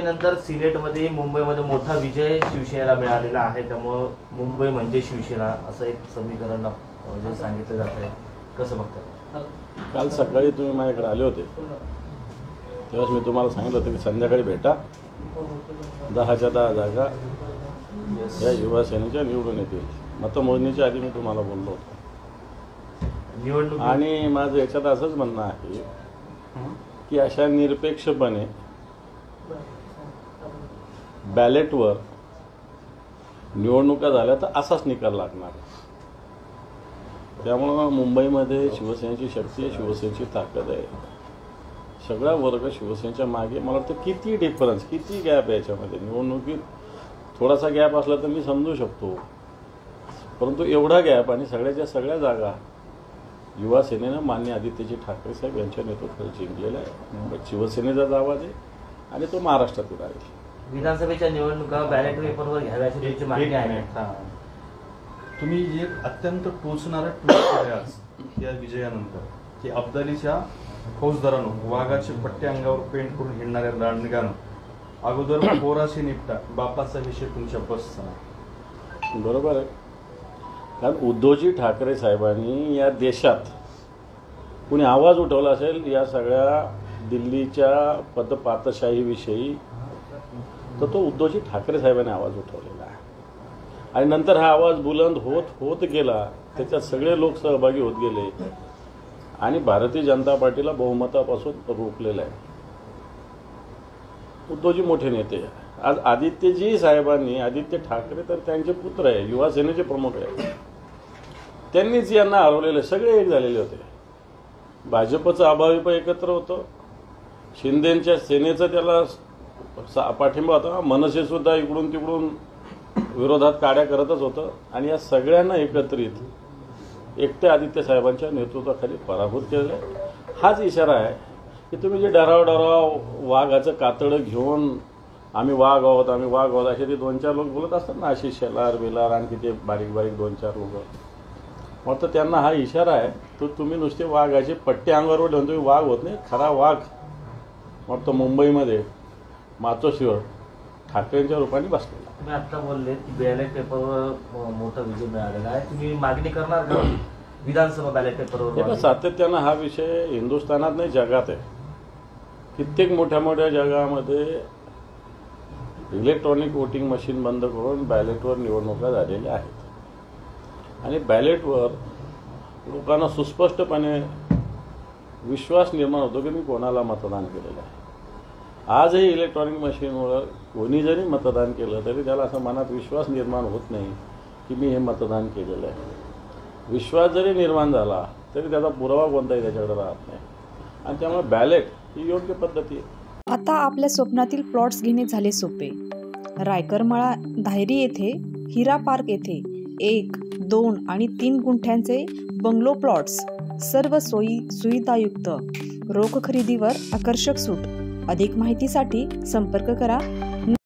निवडणुकीनंतर सिनेटमध्ये मुंबईमध्ये मोठा विजय शिवसेनेला मिळालेला आहे, त्यामुळे मुंबई म्हणजे शिवसेना असं एक समीकरण म्हणजे सांगितलं जात आहे. कसं बघता? काल सकाळी तुम्ही माझ्याकडे आले होते तेव्हाच मी तुम्हाला सांगितलं होतं की संध्याकाळी भेटा, 10च्या 10 जागा या युवा सेनेच्या निवडून येतील. मतमोजणीच्या आधी मी तुम्हाला बोललो होतो. निवडणूक आणि माझं याच्यात असंच म्हणणं आहे की अशा निरपेक्षपणे बॅलेटवर निवडणुका झाल्या तर असाच निकाल लागणार. त्यामुळं मुंबईमध्ये शिवसेनेची शक्ती आहे, शिवसेनेची ताकद आहे. सगळा वर्ग शिवसेनेच्या मागे. मला वाटतं किती डिफरन्स, किती गॅप आहे याच्यामध्ये. निवडणुकीत थोडासा गॅप असला तर मी समजू शकतो, परंतु एवढा गॅप आणि सगळ्याच्या सगळ्या जागा युवा सेनेनं मान्य आदित्यजी ठाकरे साहेब यांच्या नेतृत्वात जिंकलेला आहे. मुंबईत शिवसेनेचाच आवाज आहे आणि तो महाराष्ट्रातील आहे. विधानसभेच्या निवडणुका बॅलेट पेपरवर घ्याव्याची त्याची मागणी आहे. तुम्ही जे अत्यंत टोचणारं ट्विट केलं आज या विजयानंतर की अब्दालीच्या फौजदारांनो वाघाचे पट्टे अंगावर पेंट करून हिंडणाऱ्या दांडगानं अगोदर पोराशी निपटा, बापाचा विषय तुमच्या बसचा. बरोबर आहे. कारण उद्धवजी ठाकरे साहेबांनी या देशात कुणी आवाज उठवला असेल या सगळ्या दिल्लीच्या पदपातशाहीविषयी तर तो उद्धवजी ठाकरे साहेबांनी आवाज उठवलेला आहे. आणि नंतर हा आवाज बुलंद होत गेला, त्याच्यात सगळे लोक सहभागी होत गेले आणि भारतीय जनता पार्टीला बहुमतापासून रोखलेलं आहे. उद्धवजी मोठे नेते. आज आदित्यजी साहेबांनी, आदित्य ठाकरे तर त्यांचे पुत्र आहे, युवा सेनेचे प्रमुख आहे, त्यांनीच यांना हरवलेले. सगळे एक झालेले होते. भाजपचं अभावी पण एकत्र होतं, शिंदेच्या सेनेचं त्याला पाठिंबा होता, मनसेसुद्धा इकडून तिकडून विरोधात काड्या करतच होतं आणि या सगळ्यांना एकत्रित एकट्या आदित्य साहेबांच्या नेतृत्वाखाली पराभूत केलेलं आहे. हाच इशारा आहे की तुम्ही जे डराव वाघाचं कातडं घेऊन आम्ही वाघ आहोत असे ते 2-4 लोक बोलत असतात ना, आशिष शेलार बेलार आणखी ते बारीक 2-4 लोक. मग तर त्यांना हा इशारा आहे तो तुम्ही नुसते वाघाचे पट्टे अंगावर ठेवून तुम्ही वाघ होत नाही. खरा वाघ मग तो मुंबईमध्ये मातोश्रीवर ठाकरेंच्या रूपाने बसलेला. तुम्ही आता बोलले की बॅलेट पेपरवर मोठा विजय मिळालेला आहे, तुम्ही मागणी करणार का विधानसभा बॅलेट पेपरवर? सातत्यानं हा विषय हिंदुस्थानात नाही जगात आहे. कित्येक मोठ्या जगामध्ये इलेक्ट्रॉनिक वोटिंग मशीन बंद करून बॅलेटवर निवडणुका झालेल्या आहेत आणि बॅलेटवर लोकांना सुस्पष्टपणे विश्वास निर्माण होतो की मी कोणाला मतदान केलेलं आहे. आजही इलेक्ट्रॉनिक मशीनवर कोणी जरी मतदान केलं तरी त्याला असं मनात विश्वास निर्माण होत नाही की मी हे मतदान केलेलं आहे. विश्वास जरी निर्माण झाला तरी त्याचा पुरावा कोणताही त्याच्याकडे राहत नाही आणि त्यामुळे बॅलेट ही योग्य पद्धती आहे. आता आपल्या स्वप्नातील प्लॉट्स घेणे झाले सोपे. रायकरमाळा धायरी येथे हिरा पार्क येथे 1, 2 आणि 3 गुंठ्यांचे बंगलो प्लॉट्स, सर्व सोयी सुविधायुक्त, रोख खरेदीवर आकर्षक सूट. अधिक माहितीसाठी संपर्क करा